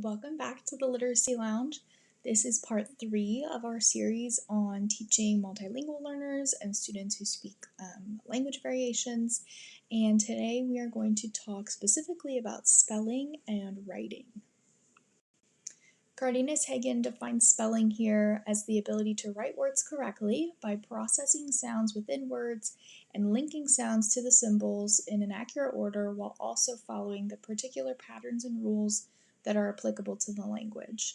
Welcome back to the Literacy Lounge. This is part 3 of our series on teaching multilingual learners and students who speak language variations. And today we are going to talk specifically about spelling and writing. Cardenas Hagen defines spelling here as the ability to write words correctly by processing sounds within words and linking sounds to the symbols in an accurate order while also following the particular patterns and rules that are applicable to the language.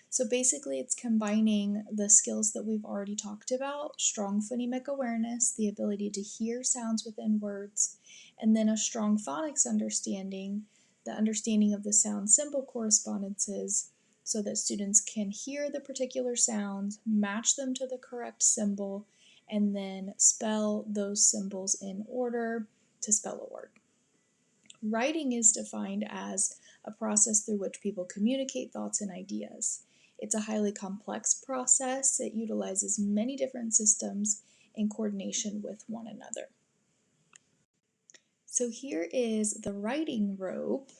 So basically it's combining the skills that we've already talked about, strong phonemic awareness, the ability to hear sounds within words, and then a strong phonics understanding, the understanding of the sound symbol correspondences, so that students can hear the particular sounds, match them to the correct symbol, and then spell those symbols in order to spell a word. Writing is defined as a process through which people communicate thoughts and ideas. It's a highly complex process. It utilizes many different systems in coordination with one another. So here is the writing rope.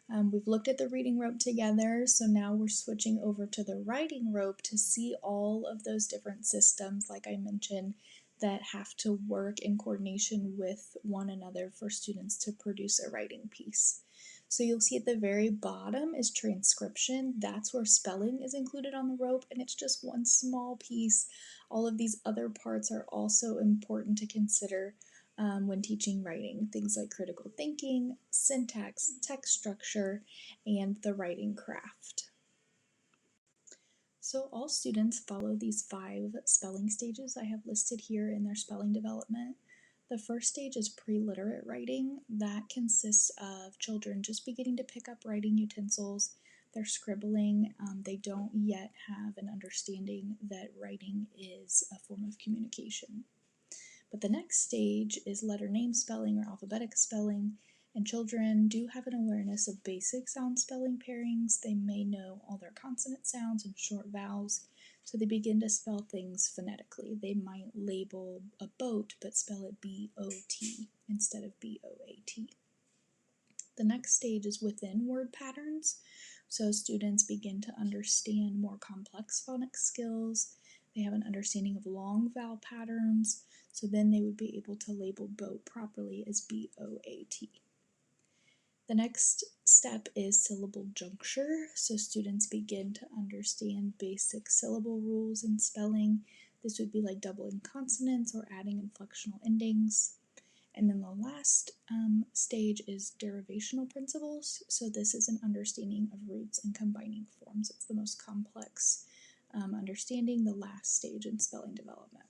We've looked at the reading rope together, so now we're switching over to the writing rope to see all of those different systems, like I mentioned, that have to work in coordination with one another for students to produce a writing piece. So you'll see at the very bottom is transcription. That's where spelling is included on the rope, and it's just one small piece. All of these other parts are also important to consider when teaching writing, things like critical thinking, syntax, text structure, and the writing craft. So all students follow these 5 spelling stages I have listed here in their spelling development. The first stage is pre-literate writing. That consists of children just beginning to pick up writing utensils. They're scribbling. They don't yet have an understanding that writing is a form of communication. But the next stage is letter name spelling or alphabetic spelling, and children do have an awareness of basic sound spelling pairings. They may know all their consonant sounds and short vowels, so they begin to spell things phonetically. They might label a boat but spell it B-O-T instead of B-O-A-T. The next stage is within word patterns, so students begin to understand more complex phonics skills. They have an understanding of long vowel patterns, so then they would be able to label boat properly as B-O-A-T. The next step is syllable juncture, so students begin to understand basic syllable rules in spelling. This would be like doubling consonants or adding inflectional endings. And then the last stage is derivational principles. So this is an understanding of roots and combining forms. It's the most complex understanding, the last stage in spelling development.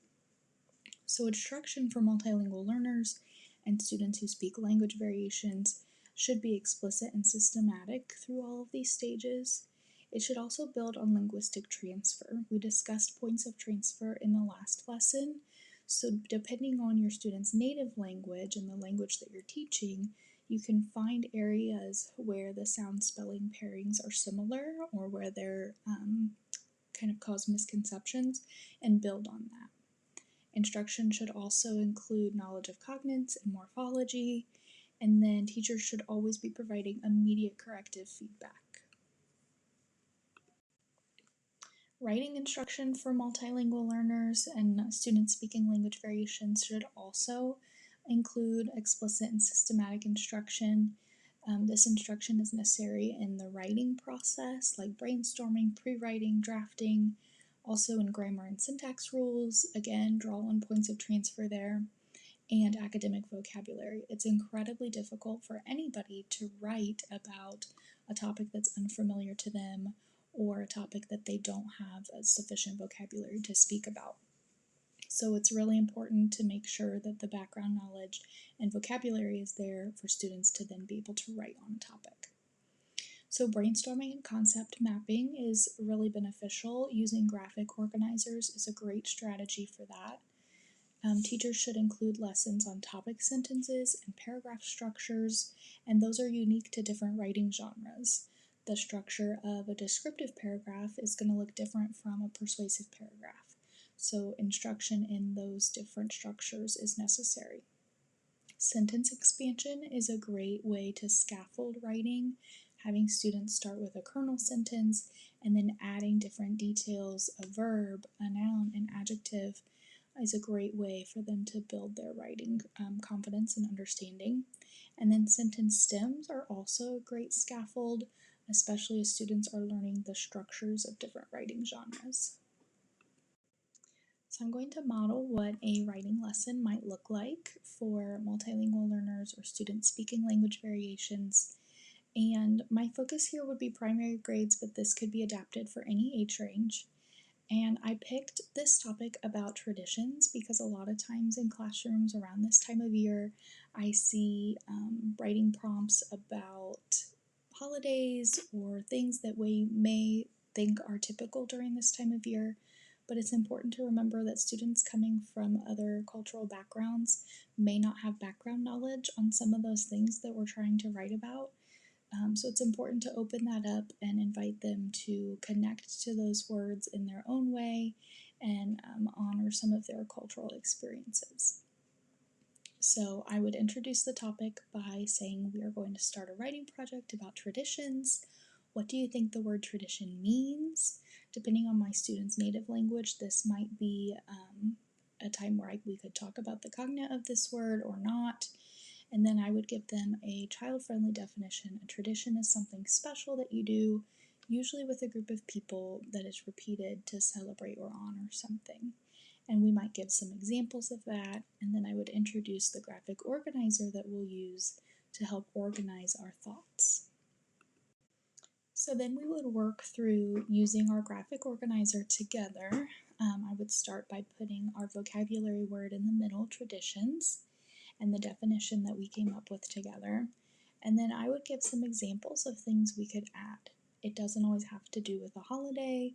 So instruction for multilingual learners and students who speak language variations should be explicit and systematic through all of these stages. It should also build on linguistic transfer. We discussed points of transfer in the last lesson. So depending on your student's native language and the language that you're teaching, you can find areas where the sound spelling pairings are similar or where they're kind of cause misconceptions and build on that. Instruction should also include knowledge of cognates and morphology, and then teachers should always be providing immediate corrective feedback. Writing instruction for multilingual learners and students speaking language variations should also include explicit and systematic instruction. This instruction is necessary in the writing process, like brainstorming, pre-writing, drafting, also in grammar and syntax rules. Again, draw on points of transfer there, and academic vocabulary. It's incredibly difficult for anybody to write about a topic that's unfamiliar to them or a topic that they don't have a sufficient vocabulary to speak about. So it's really important to make sure that the background knowledge and vocabulary is there for students to then be able to write on a topic. So brainstorming and concept mapping is really beneficial. Using graphic organizers is a great strategy for that. Teachers should include lessons on topic sentences and paragraph structures, and those are unique to different writing genres. The structure of a descriptive paragraph is going to look different from a persuasive paragraph, so instruction in those different structures is necessary. Sentence expansion is a great way to scaffold writing. having students start with a kernel sentence and then adding different details, a verb, a noun, an adjective, is a great way for them to build their writing confidence and understanding. And then sentence stems are also a great scaffold, especially as students are learning the structures of different writing genres. So I'm going to model what a writing lesson might look like for multilingual learners or students speaking language variations. And my focus here would be primary grades, but this could be adapted for any age range. And I picked this topic about traditions because a lot of times in classrooms around this time of year, I see writing prompts about holidays or things that we may think are typical during this time of year. But it's important to remember that students coming from other cultural backgrounds may not have background knowledge on some of those things that we're trying to write about. So it's important to open that up and invite them to connect to those words in their own way and honor some of their cultural experiences. So I would introduce the topic by saying we are going to start a writing project about traditions. What do you think the word tradition means? Depending on my student's native language, this might be a time where we could talk about the cognate of this word or not. And then I would give them a child-friendly definition. A tradition is something special that you do, usually with a group of people, that is repeated to celebrate or honor something. And we might give some examples of that, and then I would introduce the graphic organizer that we'll use to help organize our thoughts. So then we would work through using our graphic organizer together. I would start by putting our vocabulary word in the middle, traditions, and the definition that we came up with together. And then I would give some examples of things we could add. It doesn't always have to do with a holiday.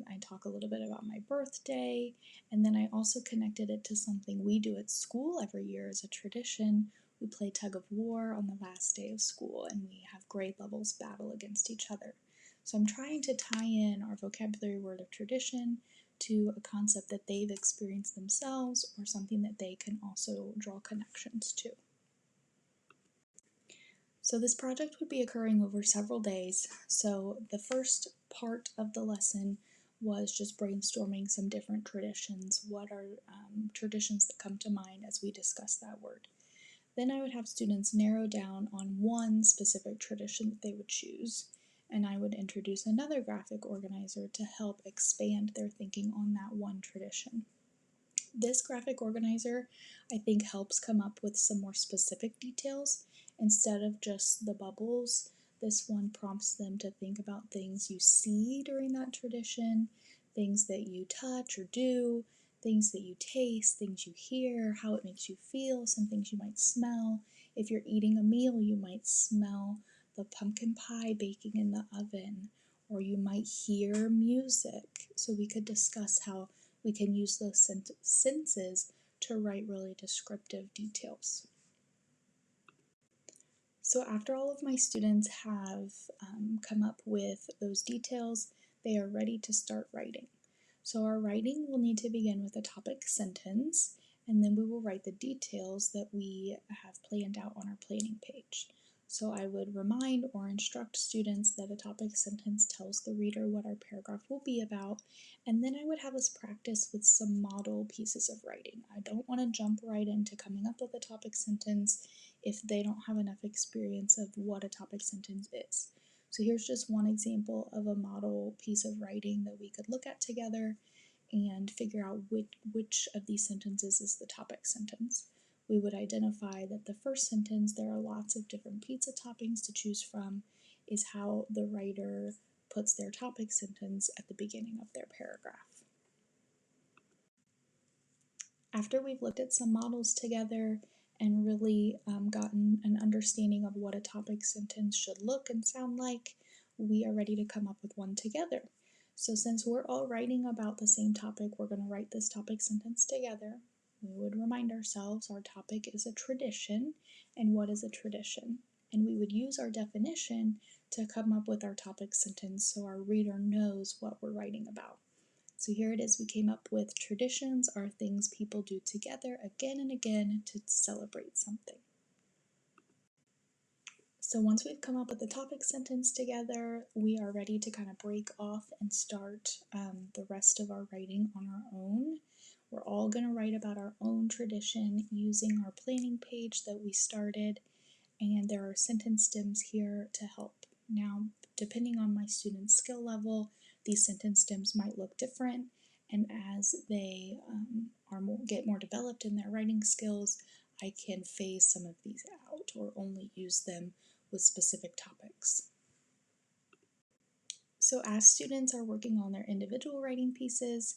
I talk a little bit about my birthday, and then I also connected it to something we do at school every year as a tradition. We play tug of war on the last day of school, and we have grade levels battle against each other. So I'm trying to tie in our vocabulary word of tradition to a concept that they've experienced themselves or something that they can also draw connections to. So this project would be occurring over several days. So the first part of the lesson was just brainstorming some different traditions. What are traditions that come to mind as we discuss that word? Then I would have students narrow down on one specific tradition that they would choose, and I would introduce another graphic organizer to help expand their thinking on that one tradition. This graphic organizer, I think, helps come up with some more specific details instead of just the bubbles. This one prompts them to think about things you see during that tradition, things that you touch or do, things that you taste, things you hear, how it makes you feel, some things you might smell. If you're eating a meal, you might smell the pumpkin pie baking in the oven, or you might hear music. So we could discuss how we can use those senses to write really descriptive details. So after all of my students have come up with those details, they are ready to start writing. So our writing will need to begin with a topic sentence, and then we will write the details that we have planned out on our planning page. So I would remind or instruct students that a topic sentence tells the reader what our paragraph will be about, and then I would have us practice with some model pieces of writing. I don't want to jump right into coming up with a topic sentence if they don't have enough experience of what a topic sentence is. So here's just one example of a model piece of writing that we could look at together and figure out which of these sentences is the topic sentence. We would identify that the first sentence, there are lots of different pizza toppings to choose from, is how the writer puts their topic sentence at the beginning of their paragraph. After we've looked at some models together and really gotten an understanding of what a topic sentence should look and sound like, we are ready to come up with one together. So since we're all writing about the same topic, we're going to write this topic sentence together. We would remind ourselves our topic is a tradition, and what is a tradition? And we would use our definition to come up with our topic sentence so our reader knows what we're writing about. So here it is, we came up with traditions are things people do together again and again to celebrate something. So once we've come up with the topic sentence together, we are ready to kind of break off and start the rest of our writing on our own. We're all going to write about our own tradition using our planning page that we started, and there are sentence stems here to help. Now, depending on my student's skill level, these sentence stems might look different, and as they get more developed in their writing skills, I can phase some of these out or only use them with specific topics. So as students are working on their individual writing pieces,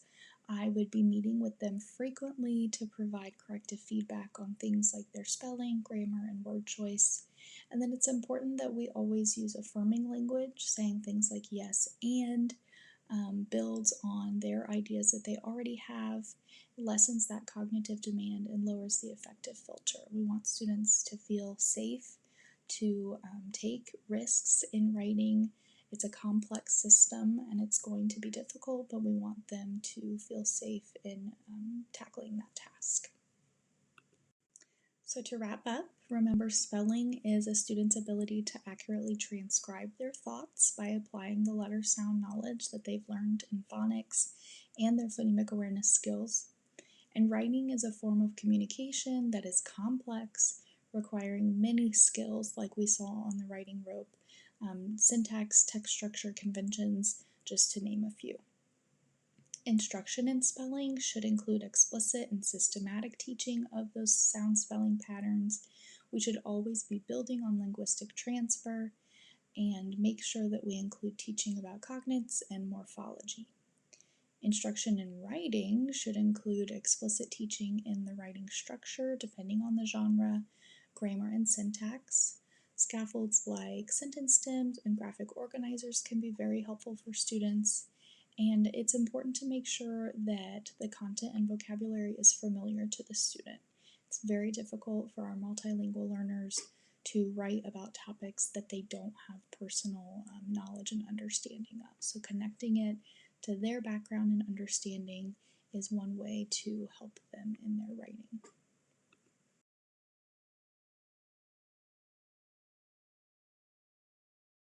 I would be meeting with them frequently to provide corrective feedback on things like their spelling, grammar, and word choice. And then it's important that we always use affirming language, saying things like yes and, builds on their ideas that they already have, lessens that cognitive demand, and lowers the affective filter. We want students to feel safe to take risks in writing. It's a complex system and it's going to be difficult, but we want them to feel safe in tackling that task. So to wrap up, remember spelling is a student's ability to accurately transcribe their thoughts by applying the letter sound knowledge that they've learned in phonics and their phonemic awareness skills. And writing is a form of communication that is complex, requiring many skills like we saw on the writing rope, syntax, text structure, conventions, just to name a few. Instruction in spelling should include explicit and systematic teaching of those sound spelling patterns. We should always be building on linguistic transfer and make sure that we include teaching about cognates and morphology. Instruction in writing should include explicit teaching in the writing structure, depending on the genre, grammar, and syntax. Scaffolds like sentence stems and graphic organizers can be very helpful for students, and it's important to make sure that the content and vocabulary is familiar to the student. It's very difficult for our multilingual learners to write about topics that they don't have personal knowledge and understanding of. So connecting it to their background and understanding is one way to help them in their writing.